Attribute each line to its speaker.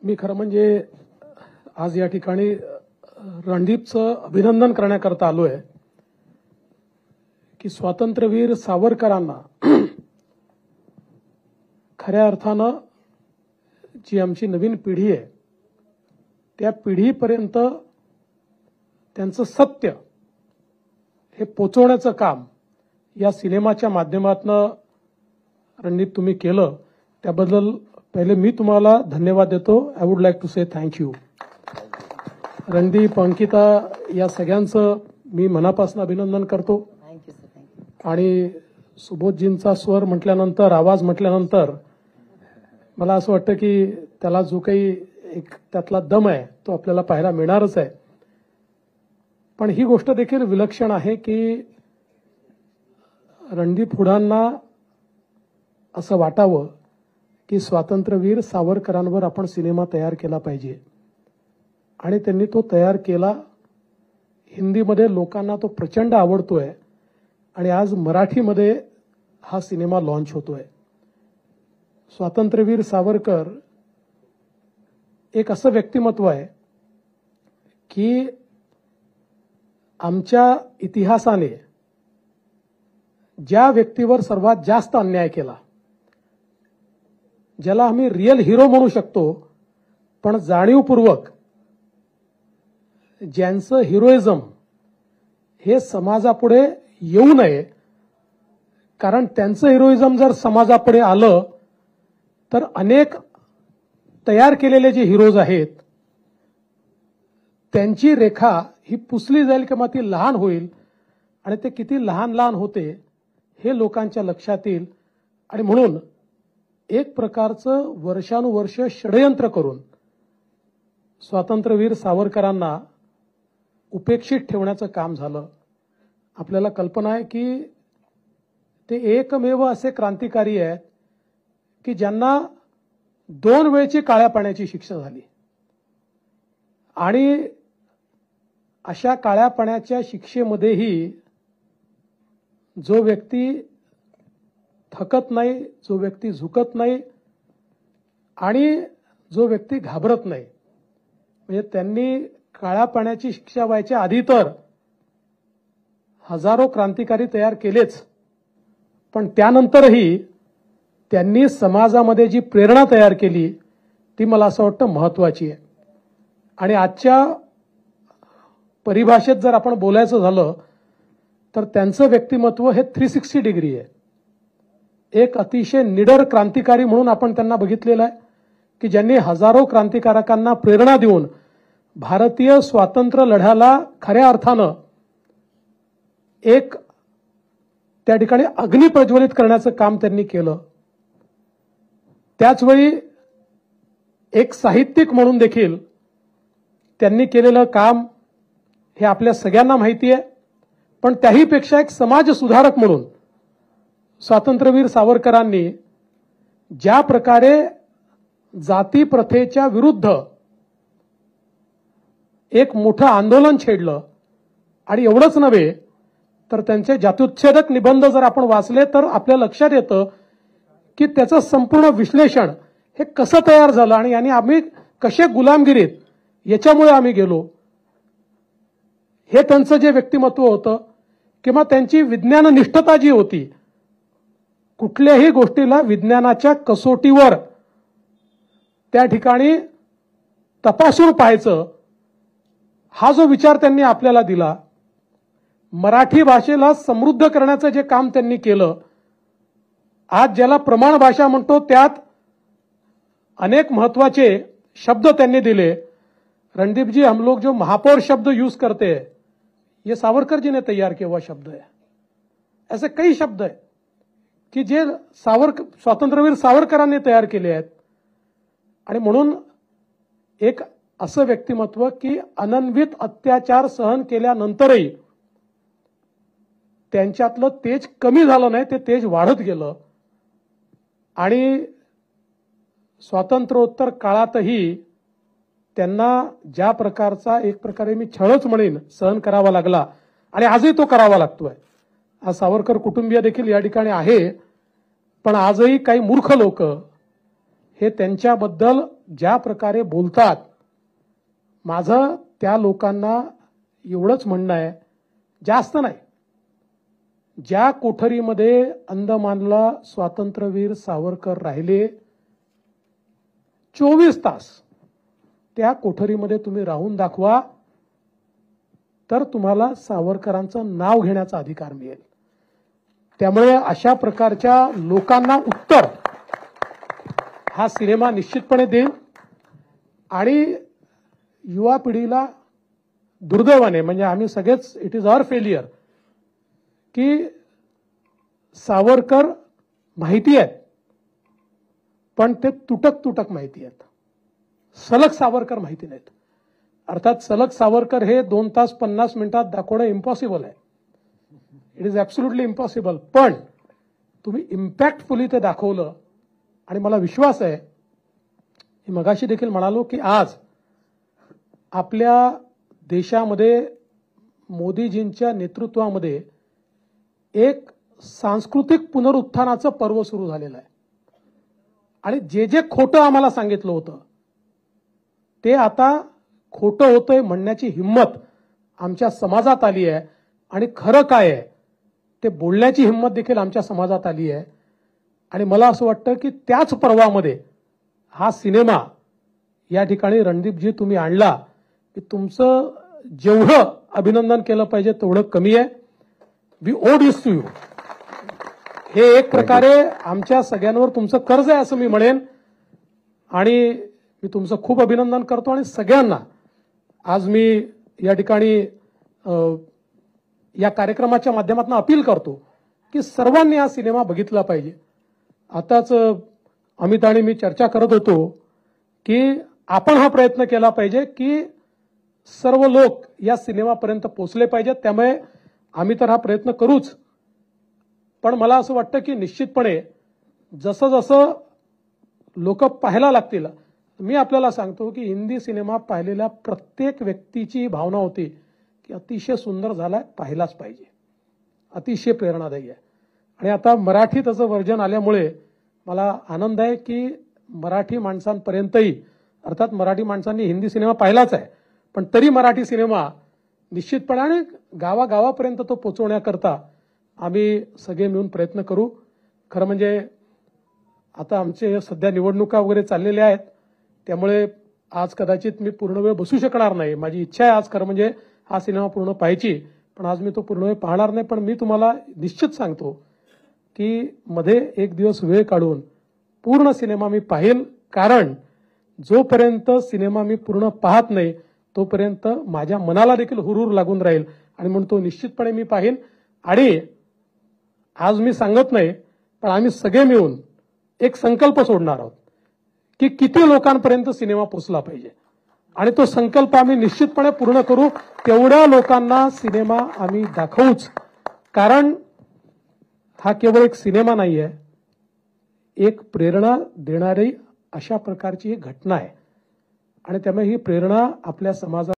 Speaker 1: मी खरं म्हणजे आज या ठिकाणी रणदीपचं अभिनंदन करण्याकरता आलोय की स्वातंत्र्यवीर सावरकरांना खऱ्या अर्थानं जी आमची नवीन पिढी आहे त्या पिढीपर्यंत त्यांचं सत्य हे पोचवण्याचं काम या सिनेमाच्या माध्यमातून रणदीप तुम्ही केलं, त्याबद्दल पहिले मी तुम्हाला धन्यवाद देतो. I would like to say thank you. Randeep, Ankita या सगळ्यांचं मी मनापासून अभिनंदन करतो. आणि सुबोधजींचा स्वर म्हटल्यानंतर, आवाज म्हटल्यानंतर मला असं वाटतं की त्याला जो काही एक त्यातला दम आहे तो आपल्याला पाहायला मिळणारच आहे. पण ही गोष्ट देखील विलक्षण आहे की रणदीप हुडांना असं वाटावं की स्वातंत्र्यवीर सावरकरांवर आपण सिनेमा तयार केला पाहिजे, आणि त्यांनी तो तयार केला. हिंदीमध्ये लोकांना तो प्रचंड आवडतोय आणि आज मराठीमध्ये हा सिनेमा लॉन्च होतोय. स्वातंत्र्यवीर सावरकर एक असं व्यक्तिमत्व आहे की आमच्या इतिहासाने ज्या व्यक्तीवर सर्वात जास्त अन्याय केला, ज्याला आम्ही रिअल हिरो म्हणू शकतो, पण जाणीवपूर्वक ज्यांचं हिरोइझम हे समाजापुढे येऊ नये, कारण त्यांचं हिरोइझम जर समाजापुढे आलं तर अनेक तयार केलेले जे हिरोज आहेत त्यांची रेखा ही पुसली जाईल किंवा ती लहान होईल, आणि ते किती लहान लहान होते हे लोकांच्या लक्षात येईल. आणि म्हणून एक प्रकारचं वर्षानुवर्ष षडयंत्र करून स्वातंत्र्यवीर सावरकरांना उपेक्षित ठेवण्याचं काम झालं. आपल्याला कल्पना आहे की ते एकमेव असे क्रांतिकारी आहेत की ज्यांना 2 वेळची काळ्या पाण्याची शिक्षा झाली, आणि अशा काळ्या पाण्याच्या शिक्षेमध्येही जो व्यक्ती थकत नाही, जो व्यक्ती झुकत नाही आणि जो व्यक्ती घाबरत नाही, म्हणजे त्यांनी काळ्या पाण्याची शिक्षा व्हायच्या आधी तर हजारो क्रांतिकारी तयार केलेच, पण त्यानंतरही त्यांनी समाजामध्ये जी प्रेरणा तयार केली ती मला असं वाटतं महत्वाची आहे. आणि आजच्या परिभाषेत जर आपण बोलायचं झालं तर त्यांचं व्यक्तिमत्व हे 360 डिग्री आहे. एक अतिशय निडर क्रांतिकारी म्हणून आपण त्यांना बघितलेलं आहे की ज्यांनी हजारो क्रांतिकारकांना प्रेरणा देऊन भारतीय स्वातंत्र्य लढ्याला खऱ्या अर्थानं एक त्या ठिकाणी अग्नी प्रज्वलित करण्याचं काम त्यांनी केलं. त्याचवेळी एक साहित्यिक म्हणून देखील त्यांनी केलेलं काम हे आपल्या सगळ्यांना माहिती आहे, पण त्याहीपेक्षा एक समाज सुधारक म्हणून स्वातंत्र्यवीर सावरकरांनी ज्या प्रकारे जाती प्रथेच्या विरुद्ध एक मोठं आंदोलन छेडलं, आणि एवढंच नव्हे तर त्यांचे जात्युच्छेदक निबंध जर आपण वाचले तर आपल्या लक्षात येतं की त्याचं संपूर्ण विश्लेषण हे कसं तयार झालं आणि यांनी आम्ही कसे गुलामगिरीत याच्यामुळे आम्ही गेलो, हे त्यांचं जे व्यक्तिमत्व होतं, किंवा त्यांची विज्ञाननिष्ठता जी होती, कुठल्याही गोष्टीला विज्ञानाच्या कसोटीवर त्या ठिकाणी तपासून पाहायचं, हा जो विचार त्यांनी आपल्याला दिला. मराठी भाषेला समृद्ध करण्याचं जे काम त्यांनी केलं, आज ज्याला प्रमाण भाषा म्हणतो त्यात अनेक महत्वाचे शब्द त्यांनी दिले. रणदीप जी, हम लोग जो महापौर शब्द यूज करते हैं ये सावरकर जी ने तैयार किया हुआ शब्द है. ऐसे कई शब्द है की जे स्वातंत्र्यवीर सावरकरांनी तयार केले आहेत. आणि म्हणून एक असं व्यक्तिमत्व की अनन्वित अत्याचार सहन केल्यानंतरही त्यांच्यातलं तेज कमी झालं नाही, ते तेज वाढत गेलं. आणि स्वातंत्र्योत्तर काळातही त्यांना ज्या प्रकारचा एक प्रकारे मी छळच म्हणेन सहन करावा लागला, आणि आजही तो करावा लागतोय. आज सावरकर कुटुंबीय देखील या ठिकाणी आहे, पण आजही काही मूर्ख लोक हे त्यांच्याबद्दल ज्या प्रकारे बोलतात, माझं त्या लोकांना एवढंच म्हणणं आहे, जास्त नाही, ज्या कोठरीमध्ये अंदमानला स्वातंत्र्यवीर सावरकर राहिले 24 तास, त्या कोठरीमध्ये तुम्ही राहून दाखवा, तर तुम्हाला सावरकरांचं नाव घेण्याचा अधिकार मिळेल. त्यामुळे अशा प्रकारच्या लोकांना उत्तर हा सिनेमा निश्चितपणे देईल. आणि युवा पिढीला दुर्दैवाने, म्हणजे आम्ही सगळेच, इट इज आवर फेलियर, की सावरकर माहिती आहेत, पण ते तुटक तुटक माहिती आहेत. सलग सावरकर माहिती नाहीत. अर्थात सलग सावरकर हे 2 तास 50 मिनिटात दाखवणं इम्पॉसिबल आहे. It is absolutely impossible. पण तुम्ही इम्पॅक्टफुली ते दाखवलं. आणि मला विश्वास आहे, मी मगाशी देखील म्हणालो, की आज आपल्या देशामध्ये मोदीजींच्या नेतृत्वामध्ये एक सांस्कृतिक पुनरुत्थानाचं पर्व सुरू झालेलं आहे. आणि जे जे खोटं आम्हाला सांगितलं होतं ते आता खोटं होतंय म्हणण्याची हिंमत आमच्या समाजात आली आहे. आणि खरं काय आहे ते बोलण्याची हिंमत देखील आमच्या समाजात आली आहे. आणि मला असं वाटतं की त्याच पर्वामध्ये हा सिनेमा या ठिकाणी रणदीपजी तुम्ही आणला, की तुमचं जेवढं अभिनंदन केलं पाहिजे तेवढं कमी आहे. वी ओड दिस टू यू. हे एक प्रकारे आमच्या सगळ्यांवर तुमचं कर्ज आहे असं मी म्हणेन. आणि मी तुमचं खूप अभिनंदन करतो. आणि सगळ्यांना आज मी या ठिकाणी या कार्यक्रमाच्या माध्यमातून अपील करतो की सर्वांनी हा सिनेमा बघितला पाहिजे. आताच अमित आणि मी चर्चा करत होतो की आपण हा प्रयत्न केला पाहिजे की सर्व लोक या सिनेमापर्यंत पोहोचले पाहिजेत. त्यामुळे आम्ही तर हा प्रयत्न करूच, पण मला असं वाटतं की निश्चितपणे जसं जसं लोक पाहायला लागतील, मी आपल्याला सांगतो की हिंदी सिनेमा पाहिलेल्या प्रत्येक व्यक्तीची भावना होती की अतिशय सुंदर झालाय, पाहिलाच पाहिजे, अतिशय प्रेरणादायी आहे. आणि आता मराठी त्याचं व्हर्जन आल्यामुळे मला आनंद आहे की मराठी माणसांपर्यंतही, अर्थात मराठी माणसांनी हिंदी सिनेमा पाहिलाच आहे, पण तरी मराठी सिनेमा निश्चितपणे गावागावापर्यंत तो पोहोचवण्याकरता आम्ही सगळे मिळून प्रयत्न करू. खरं म्हणजे आता आमचे सध्या निवडणुका वगैरे चाललेल्या आहेत, त्यामुळे आज कदाचित मी पूर्ण वेळ बसू शकणार नाही. माझी इच्छा आहे आज खरं म्हणजे हा सिनेमा पूर्ण पाहायची, पण आज मी तो पूर्ण वेळ पाहणार नाही. पण मी तुम्हाला निश्चित सांगतो की मध्ये एक दिवस वेळ काढून पूर्ण सिनेमा मी पाहिल, कारण जोपर्यंत सिनेमा मी पूर्ण पाहत नाही तोपर्यंत माझ्या मनाला देखील हुरूर लागून राहील. आणि म्हणून तो निश्चितपणे मी पाहिन. आणि आज मी सांगत नाही, पण आम्ही सगळे मिळून एक संकल्प सोडणार आहोत की किती लोकांपर्यंत सिनेमा पोहोचला पाहिजे. आणि तो संकल्प आम्ही निश्चितपणे पूर्ण करू. तेवढ्या लोकांना सिनेमा आम्ही दाखवूच, कारण हा केवळ एक सिनेमा नाही आहे, एक प्रेरणा देणारी अशा प्रकारची एक घटना आहे. आणि त्यामुळे ही प्रेरणा आपल्या समाजात